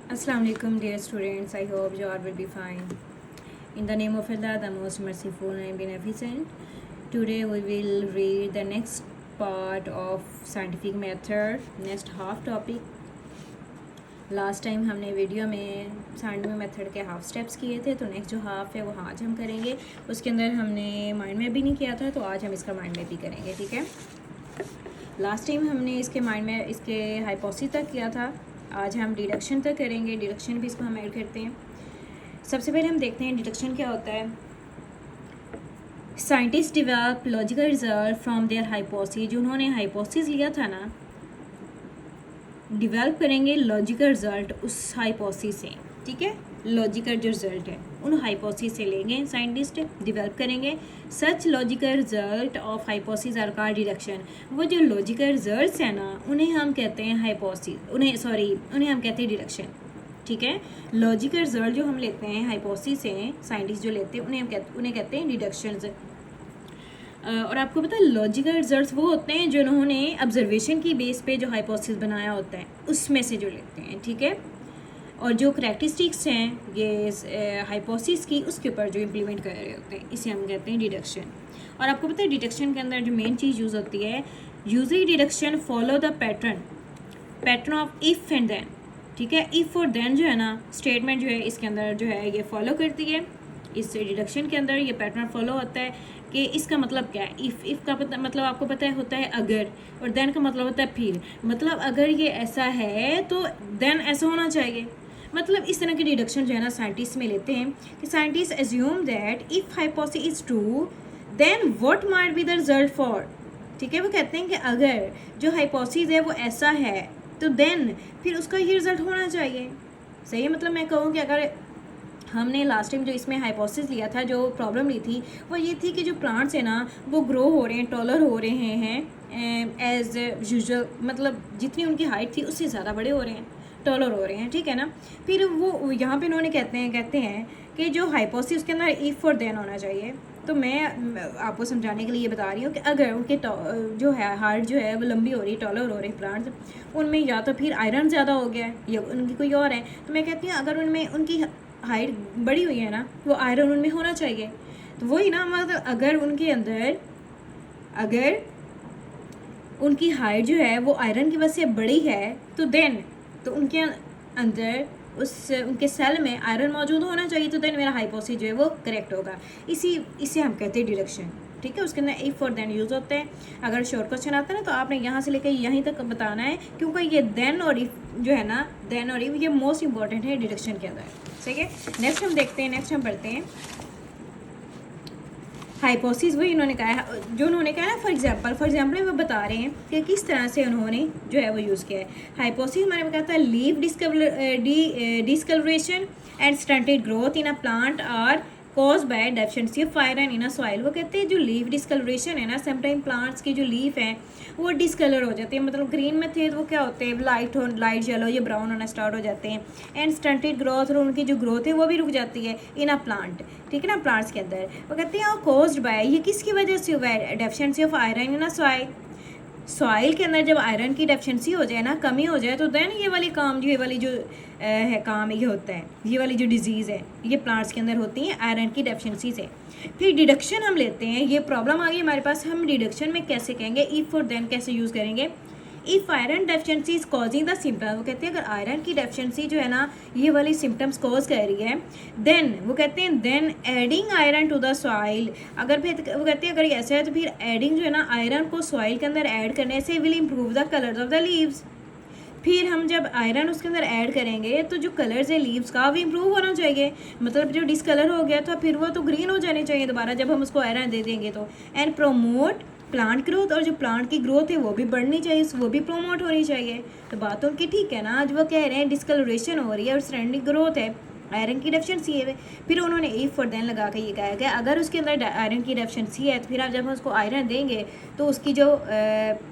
Assalamu alaikum, dear students. I hope you all will be fine. In the name of Allah, the most merciful and beneficent, today we will read the next part of scientific method, next half topic. Last time हमने video में scientific method के half steps किए थे, तो next जो half है वो आज हम करेंगे. उसके अंदर हमने माइंड मैप भी नहीं किया था, तो आज हम इसका माइंड मैप भी करेंगे. ठीक है. लास्ट टाइम हमने इसके माइंड में इसके हाइपोथेसिस तक किया था. आज हम डिडक्शन तक करेंगे. डिडक्शन भी इसको हम ऐड करते हैं. सबसे पहले हम देखते हैं डिडक्शन क्या होता है. Scientist develop logical result from their hypothesis. जो उन्होंने हाइपोथेसिस लिया था ना, डेवलप करेंगे लॉजिकल रिजल्ट उस हाइपोथेसिस से. ठीक है. लॉजिकल जो रिजल्ट है उन हाइपोथेसिस से लेंगे, साइंटिस्ट डेवलप करेंगे. Such logical result of hypothesis are called deduction. वो जो लॉजिकल रिजल्ट्स हैं ना, उन्हें हम कहते हैं हाइपोथेसिस, उन्हें हम कहते हैं डिडक्शन. ठीक है. लॉजिकल रिजल्ट जो हम लेते हैं हाइपोथेसिस से, साइंटिस्ट जो लेते हैं उन्हें कहते हैं डिडक्शन. और आपको पता है लॉजिकल रिजल्ट्स वो होते हैं जो उन्होंने ऑब्जर्वेशन की बेस पे जो हाइपोथेसिस बनाया होता है उसमें से जो लेते हैं. ठीक है. और जो करैक्टरिस्टिक्स हैं ये हाइपोथेसिस की, उसके ऊपर जो इम्प्लीमेंट कर रहे होते हैं, इसे हम कहते हैं डिडक्शन. और आपको पता है डिडक्शन के अंदर जो मेन चीज़ यूज़ होती है, usually deduction follow the pattern of if and then. ठीक है. इफ़ और देन जो है ना स्टेटमेंट जो है इसके अंदर जो है ये फॉलो करती है. इस डिडक्शन के अंदर ये पैटर्न फॉलो होता है कि इसका मतलब क्या है. इफ़ का मतलब आपको पता है होता है अगर, और देन का मतलब होता है फिर. मतलब अगर ये ऐसा है तो देन ऐसा होना चाहिए. मतलब इस तरह की डिडक्शन जो है ना साइंटिस्ट में लेते हैं कि scientist assume that if hypothesis is true then what might be the result for. ठीक है. वो कहते हैं कि अगर जो हाइपोथेसिस है वो ऐसा है तो देन फिर उसका ये रिजल्ट होना चाहिए. सही है. मतलब मैं कहूँ कि अगर हमने लास्ट टाइम जो इसमें हाइपोथेसिस लिया था, जो प्रॉब्लम ली थी वो ये थी कि जो प्लांट्स हैं ना वो ग्रो हो रहे हैं, टॉलर हो रहे हैं एज यूजुअल. मतलब जितनी उनकी हाइट थी उससे ज़्यादा बड़े हो रहे हैं, टॉलर हो रहे हैं. ठीक है ना. फिर वो यहाँ पे उन्होंने कहते हैं कि जो हाइपोथेसिस उसके अंदर इफ़ और देन होना चाहिए. तो मैं आपको समझाने के लिए ये बता रही हूँ कि अगर उनके जो है हाइट जो है वो लंबी हो रही, टॉलर हो रही प्लांट्स, उनमें या तो फिर आयरन ज़्यादा हो गया है या उनकी कोई और है. तो मैं कहती हूँ अगर उनमें उनकी हाइट बड़ी हुई है ना, वो आयरन उनमें होना चाहिए. तो वही ना, मतलब अगर उनके अंदर अगर उनकी हाइट जो है वो आयरन की वजह से बड़ी है तो देन तो उनके अंदर उनके सेल में आयरन मौजूद होना चाहिए. तो देन मेरा हाइपोथेसिस जो है वो करेक्ट होगा. इसे हम कहते हैं डिडक्शन. ठीक है. उसके अंदर इफ़ और देन यूज़ होते हैं. अगर शॉर्ट क्वेश्चन आता है ना तो आपने यहाँ से लेकर यहीं तक बताना है, क्योंकि ये देन और इफ़ जो है ना, देन और इफ़ ये मोस्ट इंपॉर्टेंट है डिडक्शन के अंदर. ठीक है. नेक्स्ट हम देखते हैं, नेक्स्ट हम पढ़ते हैं हाइपोथेसिस. वही उन्होंने कहा है, जो उन्होंने कहा है फॉर एग्जांपल वो बता रहे हैं कि किस तरह से उन्होंने जो है वो यूज़ किया है. हाइपोथेसिस हमारे में कहता है leaf discoloration and stunted growth in a plant are cause by deficiency of iron in a soil. वो कहते हैं जो लीव डिस्कलरेशन है ना, समटाइम प्लांट्स की जो लीफ हैं वो डिसकलर हो जाते हैं. मतलब ग्रीन में थे तो वो क्या होते हैं, लाइट येलो या ब्राउन होना स्टार्ट हो जाते हैं. एंड स्टंटेड ग्रोथ, और उनकी जो ग्रोथ है वो भी रुक जाती है इन अ प्लांट. ठीक है ना. प्लांट्स के अंदर वो कहते हैं कॉज्ड बाय, ये किसकी वजह से हुआ है, deficiency of iron in a soil के अंदर जब आयरन की डेफिशिएंसी हो जाए ना, कमी हो जाए, तो देन ये वाली जो है काम ये होता है. ये वाली जो डिजीज़ है ये प्लांट्स के अंदर होती है आयरन की डेफिशिएंसी से. फिर डिडक्शन हम लेते हैं. ये प्रॉब्लम आ गई हमारे पास, हम डिडक्शन में कैसे कहेंगे, इफ़ और देन कैसे यूज़ करेंगे. If iron deficiency is causing the symptoms. वो कहते हैं अगर आयरन की डेफिशिएंसी जो है ना ये वाली सिम्टम्स कॉज कर रही है, देन वो कहते हैं then adding iron to the soil. अगर फिर वो कहते हैं अगर ऐसा है तो फिर एडिंग जो है ना आयरन को सॉइल के अंदर ऐड करने से will improve the colours of the leaves. फिर हम जब आयरन उसके अंदर ऐड करेंगे तो जो कलर्स है लीव्स का वो इम्प्रूव होना चाहिए. मतलब जो डिसकलर हो गया था फिर वो तो ग्रीन हो जाने चाहिए दोबारा जब हम उसको आयरन दे देंगे तो. एंड प्रोमोट प्लांट ग्रोथ, और जो प्लांट की ग्रोथ है वो भी बढ़नी चाहिए, वो भी प्रोमोट होनी चाहिए. तो बात उनकी ठीक है ना. आज वो कह रहे हैं डिसकलरेशन हो रही है और स्टैंडिंग ग्रोथ है, आयरन की डेफिशिएंसी है. फिर उन्होंने इफ़ और देन लगा के ये कहा कि अगर उसके अंदर आयरन की डेफिशिएंसी है तो फिर आप जब हम उसको आयरन देंगे तो उसकी जो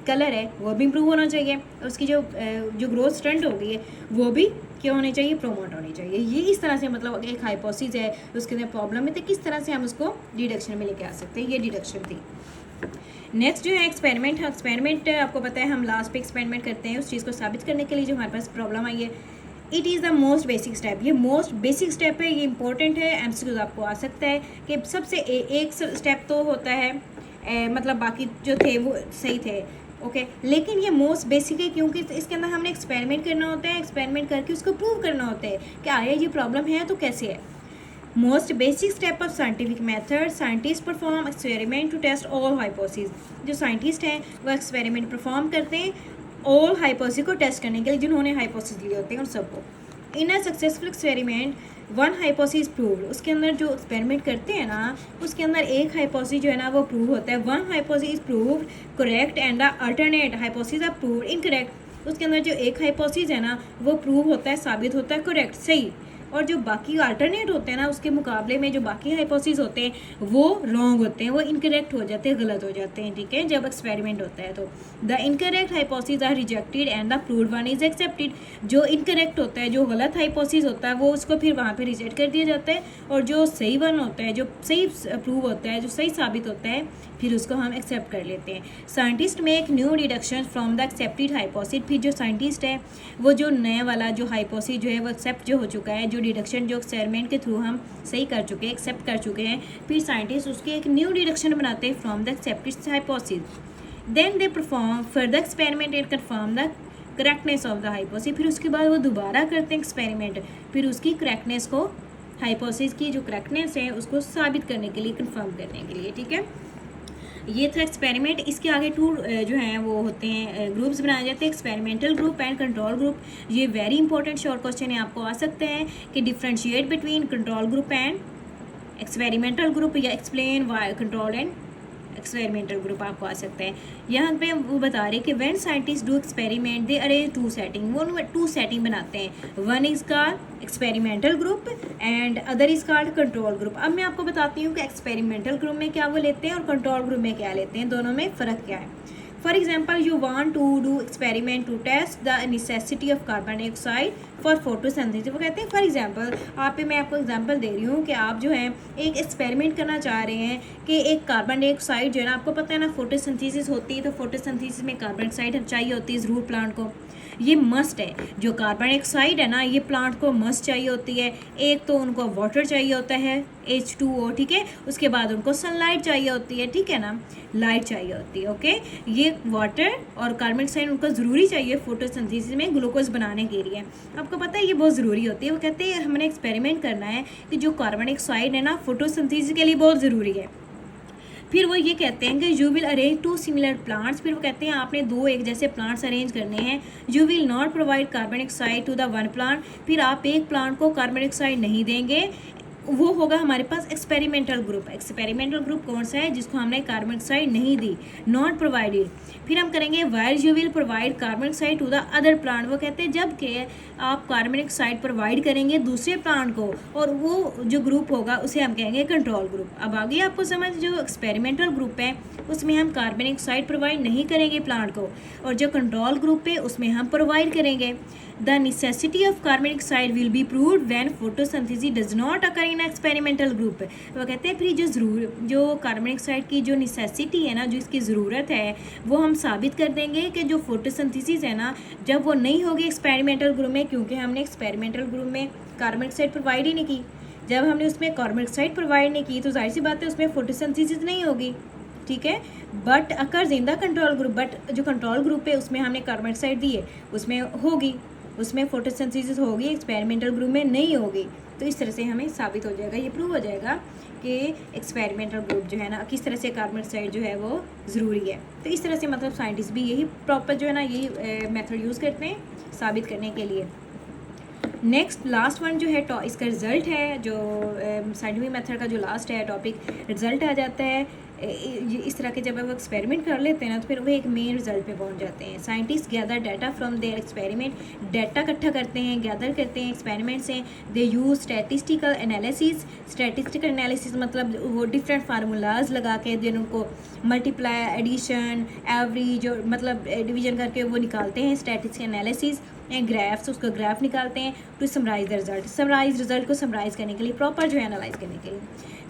कलर है वो भी इम्प्रूव होना चाहिए, उसकी जो ग्रोथ स्टंट हो गई है वो भी क्या होनी चाहिए, प्रोमोट होनी चाहिए. ये इस तरह से मतलब एक हाइपोथेसिस है उसके अंदर प्रॉब्लम है तो किस तरह से हम उसको डिडक्शन में लेके आ सकते हैं. ये डिडक्शन थी. नेक्स्ट जो है एक्सपेरिमेंट आपको पता है हम लास्ट पे एक्सपेरिमेंट करते हैं उस चीज़ को साबित करने के लिए जो हमारे पास प्रॉब्लम आई है. It is the most basic step, ये मोस्ट बेसिक स्टेप है, ये इंपॉर्टेंट है, एमसीक्यूज आपको आ सकता है कि सबसे एक स्टेप तो होता है मतलब बाकी जो थे वो सही थे, ओके लेकिन ये मोस्ट बेसिक है क्योंकि इसके अंदर हमने एक्सपेरिमेंट करना होता है, एक्सपेरिमेंट करके उसको प्रूव करना होता है कि आया ये प्रॉब्लम है तो कैसे है। Most basic step of scientific method, scientist perform experiment to test all hypothesis. जो साइंटिस्ट हैं वो एक्सपेरिमेंट परफॉर्म करते हैं ऑल हाइपोथेसिस को टेस्ट करने के लिए, जिन्होंने हाइपोथेसिस लिए होते हैं उन सबको। In a successful experiment one hypothesis proved, उसके अंदर जो एक्सपेरिमेंट करते हैं ना उसके अंदर एक हाइपोथेसिस जो है ना वो प्रूव होता है। One hypothesis is proved correct and the alternate hypothesis are proved incorrect, उसके अंदर जो एक हाइपोथेसिस है ना वो प्रूव होता है, साबित होता है करेक्ट सही, और जो बाकी अल्टरनेट होते हैं ना उसके मुकाबले में जो बाकी हाइपोथेसिस होते हैं वो रॉन्ग होते हैं, वो इनकरेक्ट हो जाते हैं, गलत हो जाते हैं, ठीक है जब एक्सपेरिमेंट होता है। तो the incorrect hypothesis are rejected and the proved one is accepted, जो इनकरेक्ट होता है, जो गलत हाइपोथेसिस होता है वो उसको फिर वहाँ पे रिजेक्ट कर दिया जाता है, और जो सही वन होता है, जो सही प्रूव होता है, जो सही साबित होता है, फिर उसको हम एक्सेप्ट कर लेते हैं। Scientist make new deduction from the accepted hypothesis, फिर जो साइंटिस्ट है वो जो नया वाला जो हाइपोथेसिस जो है वो एक्सेप्ट जो हो चुका है, जो डिडक्शन जो एक्सपेरिमेंट के थ्रू हम सही कर चुके हैं, एक्सेप्ट कर चुके हैं, फिर साइंटिस्ट उसके एक न्यू डिडक्शन बनाते हैं from the accepted hypothesis. Then they perform further experiment and confirm the correctness of the hypothesis, फिर उसके बाद वो दोबारा करते हैं एक्सपेरिमेंट, फिर उसकी करेक्टनेस को, हाइपोथेसिस की जो करेक्टनेस है उसको साबित करने के लिए, कंफर्म करने के लिए, ठीक है। ये था एक्सपेरिमेंट। इसके आगे टू जो हैं वो होते हैं ग्रुप्स बनाए जाते हैं, experimental group and control group. ये वेरी इंपॉर्टेंट शॉर्ट क्वेश्चन है, आपको आ सकते हैं कि differentiate between control group and experimental group, या explain why control and experimental group आपको आ सकता है। यहाँ पे वो बता रहे हैं कि when scientist do experiment they arrange two setting, वो टू सेटिंग बनाते हैं, one is called experimental group and other is called control group. अब मैं आपको बताती हूँ कि एक्सपेरिमेंटल ग्रुप में क्या वो लेते हैं और कंट्रोल ग्रुप में क्या लेते हैं, दोनों में फ़र्क क्या है। For example you want to do experiment to test the necessity of carbon dioxide for photosynthesis. वो कहते हैं फॉर एग्जाम्पल, मैं आपको एग्जाम्पल दे रही हूँ कि आप जो है एक एक्सपेरिमेंट करना चाह रहे हैं कि एक कार्बन डाइऑक्साइड जो है ना, आपको पता है ना फोटोसिंथेसिस होती है, तो फोटोसिंथेसिस में कार्बन डाइऑक्साइड चाहिए होती है ज़रूर प्लांट को, ये मस्ट है। जो कार्बन डाइऑक्साइड है ना ये प्लांट को मस्ट चाहिए होती है। एक तो उनको वाटर चाहिए होता है H2O, ठीक है, उसके बाद उनको सनलाइट चाहिए होती है, ठीक है ना, लाइट चाहिए होती है, ओके। ये वाटर और कार्बन डाइऑक्साइड उनको ज़रूरी चाहिए फोटोसिंथेसिस में ग्लूकोज बनाने के लिए, आपको पता है ये बहुत ज़रूरी होती है। वो कहते हैं हमने एक्सपेरिमेंट करना है कि जो कार्बन डाइऑक्साइड है ना फोटोसिंथेसिस के लिए बहुत ज़रूरी है। फिर वो ये कहते हैं कि you will arrange two similar plants, फिर वो कहते हैं आपने दो एक जैसे प्लांट्स अरेंज करने हैं। You will not provide carbon dioxide to the one plant, फिर आप एक प्लांट को कार्बन डाइऑक्साइड नहीं देंगे, वो होगा हमारे पास एक्सपेरिमेंटल ग्रुप। एक्सपेरिमेंटल ग्रुप कौन सा है, जिसको हमने कार्बन डाइऑक्साइड नहीं दी, नॉट प्रोवाइडेड। फिर हम करेंगे while you will provide carbon dioxide to the other plant, वो कहते हैं जबकि आप कार्बन डाइऑक्साइड प्रोवाइड करेंगे दूसरे प्लांट को, और वो जो ग्रुप होगा उसे हम कहेंगे कंट्रोल ग्रुप। अब आगे आपको समझ, जो एक्सपेरिमेंटल ग्रुप है उसमें हम कार्बन डाइऑक्साइड प्रोवाइड नहीं करेंगे प्लांट को, और जो कंट्रोल ग्रुप है उसमें हम प्रोवाइड करेंगे। The necessity of carbon dioxide will be proved when photosynthesis does not occur in experimental group. वो कहते हैं फिर जो कार्बन डाइऑक्साइड की जो नेसेसिटी है ना, जो इसकी ज़रूरत है, वो हम साबित कर देंगे कि जो फोटोसिंथेसिस है ना जब वो नहीं होगी एक्सपेरिमेंटल ग्रुप में, क्योंकि हमने एक्सपेरिमेंटल ग्रुप में कार्बन डाइऑक्साइड प्रोवाइड ही नहीं की। जब हमने उसमें कार्बन डाइऑक्साइड प्रोवाइड नहीं की तो जाहिर सी बात है उसमें फोटोसिंथेसिस नहीं होगी, ठीक है। But occurs in the control group, but जो कंट्रोल ग्रुप है उसमें हमने कार्बन डाइऑक्साइड दी है, उसमें होगी, उसमें फोटोसिंथेसिस होगी, एक्सपेरिमेंटल ग्रुप में नहीं होगी। तो इस तरह से हमें साबित हो जाएगा, ये प्रूव हो जाएगा कि एक्सपेरिमेंटल ग्रुप जो है ना किस तरह से कार्बन डाइऑक्साइड जो है वो ज़रूरी है। तो इस तरह से मतलब साइंटिस्ट भी यही प्रॉपर जो है ना यही मेथड यूज़ करते हैं साबित करने के लिए। नेक्स्ट लास्ट वन जो है इसका रिज़ल्ट है, जो साइंटिफिक मेथड का जो लास्ट है टॉपिक, रिज़ल्ट आ जाता है। इस तरह के जब वो एक्सपेरिमेंट कर लेते हैं ना तो फिर वो एक मेन रिजल्ट पे पहुंच जाते हैं। Scientist gather data from their experiment, data इकट्ठा करते हैं, गैदर करते हैं एक्सपेरिमेंट से। They use statistical analysis, statistical analysis मतलब वो डिफरेंट फार्मूलाज लगा के दिन उनको मल्टीप्लाई, एडिशन, एवरेज और मतलब डिवीजन करके वो निकालते हैं स्टैटिस्टिकल एनालिसिस एंड ग्राफ्स, उसका ग्राफ निकालते हैं to summarize the result. Summarize result को समराइज करने के लिए, प्रॉपर जो है एनालाइज करने के लिए।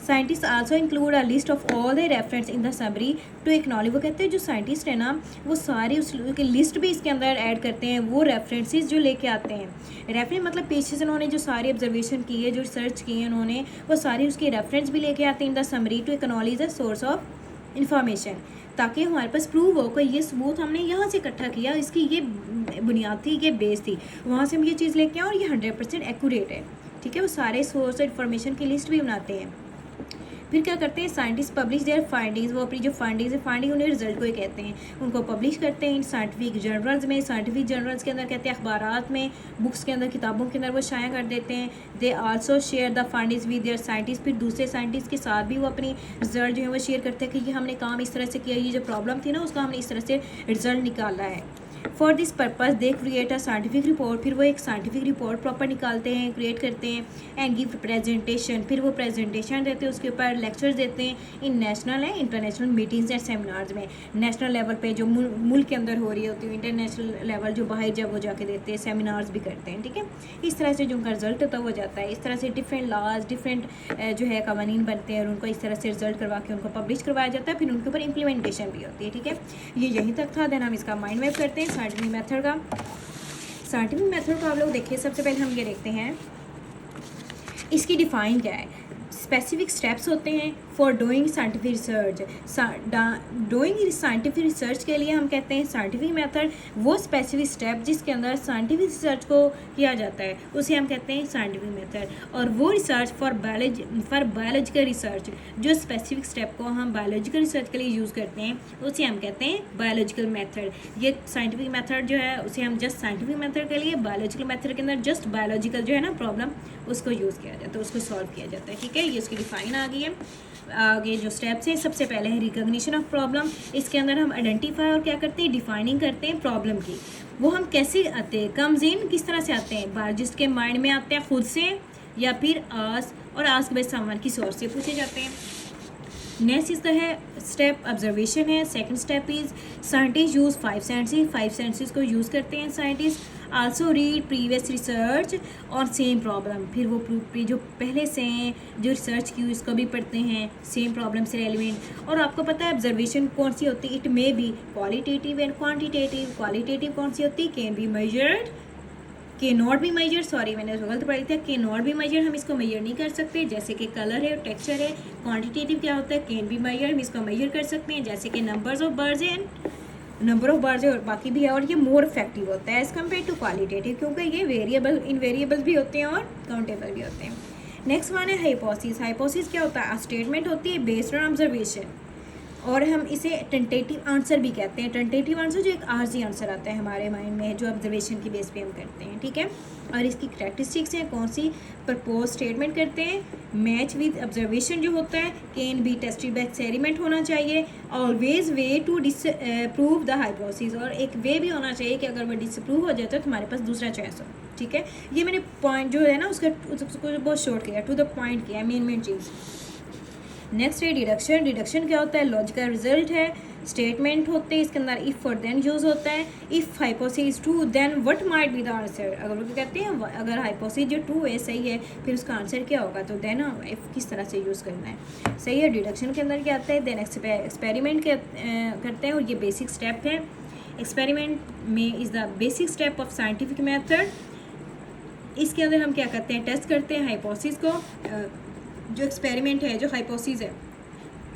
Scientist also include a list of all the reference in the summary to acknowledge. वो कहते हैं जो साइंटिस्ट है ना वो सारी उसकी लिस्ट भी इसके अंदर ऐड करते हैं, वो रेफरेंसेस जो लेके आते हैं। रेफरेंस मतलब पीछे से उन्होंने जो सारी ऑब्जर्वेशन की है, जो रिसर्च की है उन्होंने, वो सारी उसकी रेफरेंस भी लेके आते हैं in the summary to acknowledge the source of information, ताकि हमारे पास प्रूव हो कि ये सबूत हमने यहाँ से इकट्ठा किया, इसकी ये बुनियाद थी, ये बेस थी, वहाँ से हम ये चीज़ लेके आए और ये 100% एक्यूरेट है। ठीक है, वो सारे सोर्स इन्फॉर्मेशन की लिस्ट भी बनाते हैं। फिर क्या करते हैं, साइंटिस्ट पब्लिश देयर फाइंडिंग्स, वो अपनी जो फाइंडिंग्स है, फाइंडिंग उन्हें रिजल्ट को ही कहते हैं, उनको पब्लिश करते हैं इन साइंटिफिक जर्नल्स में। साइंटिफिक जर्नल्स के अंदर कहते हैं अखबारात में, बुक्स के अंदर, किताबों के अंदर वो शाया कर देते हैं। They also share the findings with their scientist, फिर दूसरे साइंटिस्ट के साथ भी वो अपनी रिजल्ट जो है वो शेयर करते हैं कि ये हमने काम इस तरह से किया, ये जो प्रॉब्लम थी ना उसका हमने इस तरह से रिजल्ट निकाला है। For this purpose they create a scientific report, फिर वो एक साइंटिफिक रिपोर्ट प्रॉपर निकालते हैं, क्रिएट करते हैं। एंड गिव प्रेजेंटेशन, फिर वो प्रेजेंटेशन देते हैं, उसके ऊपर लेक्चर्स देते हैं in national and international meetings and seminars में। नेशनल लेवल पे जो मुल्क के अंदर हो रही होती है, इंटरनेशनल लेवल जो बाहर जब वो जाके देते हैं, सेमिनार्स भी करते हैं। ठीक है, इस तरह से जो उनका रिजल्ट होता है हो जाता है। इस तरह से डिफरेंट लॉज, डिफरेंट जो है कवानीन बनते हैं और उनको इस तरह से रिजल्ट करवा के उनको पब्लिश करवाया जाता है, फिर उनके ऊपर इम्प्लीमेंटेशन भी होती है। ठीक है, ये यहीं तक था। देन हम इसका माइंड मैप करते हैं साइंटिफिक मेथड का। साइंटिफिक मेथड को आप लोग देखिए, सबसे पहले हम ये देखते हैं इसकी डिफाइन क्या है। स्पेसिफिक स्टेप्स होते हैं for doing scientific research. Doing scientific research के लिए हम कहते हैं साइंटिफिक मेथड वो स्पेसिफिक स्टेप जिसके अंदर साइंटिफिक रिसर्च को किया जाता है, उसे हम कहते हैं साइंटिफिक मेथड। और वो रिसर्च फॉर बायोलॉजिकल रिसर्च, जो स्पेसिफिक स्टेप को हम बायोलॉजिकल रिसर्च के लिए यूज़ करते हैं, उसे हम कहते हैं बायोलॉजिकल मेथड। ये साइंटिफिक मेथड जो है उसे हम जस्ट साइंटिफिक मेथड के लिए, बायोलॉजिकल मेथड के अंदर जस्ट बायोलॉजिकल जो है ना प्रॉब्लम उसको यूज़ किया जाता है, उसको सॉल्व किया जाता है। ठीक है, ये उसकी डिफाइन आ गई है। आगे जो स्टेप्स हैं, सबसे पहले है रिकॉग्निशन ऑफ प्रॉब्लम। इसके अंदर हम आइडेंटिफाई और क्या करते हैं, डिफाइनिंग करते हैं प्रॉब्लम की। वो हम कैसे आते हैं, कम्स इन किस तरह से आते हैं, बायोलॉजिस्ट के माइंड में आते हैं खुद से या फिर आस्क बाय समवन की सोर्स से पूछे जाते हैं। नेक्स्ट इज द है स्टेप ऑब्जर्वेशन है। Second step is scientist use 5 senses को यूज़ करते हैं scientist. Also read previous research और सेम प्रॉब्लम, फिर वो जो पहले से हैं जो रिसर्च की उसको भी पढ़ते हैं सेम प्रॉब्लम से रेलिवेंट। और आपको पता है ऑब्जर्वेशन कौन सी होती है, it may be qualitative and quantitative. Qualitative कौन सी होती है, कैन बी मेजर्ड, के नॉट भी मेजर, सॉरी मैंने गलत पढ़ी थी, के नॉट भी मेजर, हम इसको मेजर नहीं कर सकते, जैसे कि कलर है, टेक्सचर है। क्वांटिटेटिव क्या होता है, कैन बी मेजर, हम इसको मेजर कर सकते हैं, जैसे कि नंबर ऑफ बर्ड्स है और बाकी भी है। और ये मोर इफेक्टिव होता है एज़ कम्पेयर टू क्वालिटेटिव, क्योंकि ये वेरिएबल इनवेरिएबल भी होते हैं और काउंटेबल भी होते हैं। नेक्स्ट वन है हाइपोथेसिस। हाइपोथेसिस क्या होता है, स्टेटमेंट होती है बेस्ड ऑन ऑब्जर्वेशन, और हम इसे टेंटेटिव आंसर भी कहते हैं। टेंटेटिव आंसर जो एक आर्जी आंसर आता है हमारे माइंड में, जो ऑब्जर्वेशन की बेस पे हम करते हैं। ठीक है, और इसकी करैक्टरिस्टिक्स हैं, कौन सी, प्रपोज स्टेटमेंट करते हैं, मैच विद ऑब्जर्वेशन जो होता है, can be tested by experiment होना चाहिए, always way to disprove the hypothesis, और एक वे भी होना चाहिए कि अगर वो डिसप्रूव हो जाता है तो हमारे पास दूसरा चॉइस हो। ठीक है, ये मैंने पॉइंट जो है ना उसको बहुत शॉर्ट किया, टू द पॉइंट किया, मेन चीज़। नेक्स्ट है डिडक्शन। डिडक्शन क्या होता है, लॉजिकल रिजल्ट है, स्टेटमेंट होते हैं, इसके अंदर इफ़ और देन यूज़ होता है। If hypothesis true then what might be the answer, अगर वो कहते हैं अगर हाइपोथेसिस जो ट्रू है, सही है, फिर उसका आंसर क्या होगा, तो देन इफ़ किस तरह से यूज़ करना है, सही है। डिडक्शन के अंदर क्या आता है, देन एक्सपेरिमेंट करते हैं, और ये बेसिक स्टेप है। एक्सपेरिमेंट में is the basic step of scientific method. इसके अंदर हम क्या करते हैं, टेस्ट करते हैं हाइपोथेसिस को। जो एक्सपेरिमेंट है, जो हाइपोथेसिस है,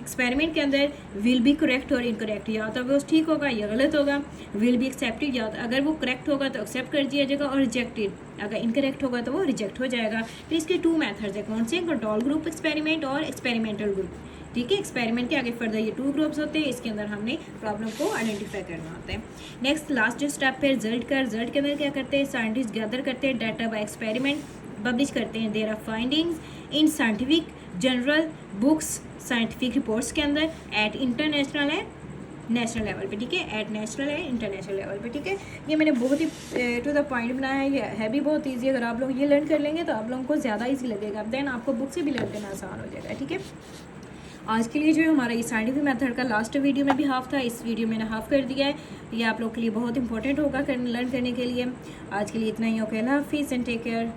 एक्सपेरिमेंट के अंदर विल बी करेक्ट और इनकरेक्ट, या तो वो ठीक होगा या गलत होगा। विल बी एक्सेप्टेड, या अगर वो करेक्ट होगा तो एक्सेप्ट कर दिया जाएगा, और रिजेक्टेड अगर इनकरेक्ट होगा तो वो रिजेक्ट हो जाएगा। फिर इसके 2 मेथड्स है, कौन से, कंट्रोल ग्रुप एक्सपेरिमेंट और एक्सपेरिमेंटल ग्रुप। ठीक है, एक्सपेरिमेंट के आगे फर्दर ये 2 ग्रुप्स होते हैं, इसके अंदर हमने प्रॉब्लम को आइडेंटिफाई करना होता है। नेक्स्ट लास्ट जो स्टेप है रिजल्ट का। रिजल्ट के अंदर क्या करते हैं, साइंटिस्ट गैदर करते हैं डाटा बाय एक्सपेरिमेंट, पब्लिश करते हैं their are findings in scientific journal books, scientific reports के अंदर, एट इंटरनेशनल है नेशनल लेवल पे। ठीक है, एट नेशनल है इंटरनेशनल लेवल पे। ठीक है, ये मैंने बहुत ही टू द पॉइंट बनाया है, ये है भी बहुत ईजी। अगर आप लोग ये लर्न कर लेंगे तो आप लोगों को ज़्यादा ईजी लगेगा, देन आपको बुक से भी लर्न करना आसान हो जाएगा। ठीक है, आज के लिए जो है हमारा ये साइंटिफिक मेथड का लास्ट वीडियो में भी हाफ था, इस वीडियो में मैंने हाफ कर दिया है। ये आप लोग के लिए बहुत इंपॉर्टेंट होगा लर्न करने के लिए। आज के लिए इतना ही, ओके, अल्लाह हाफिज़ एंड टेक केयर।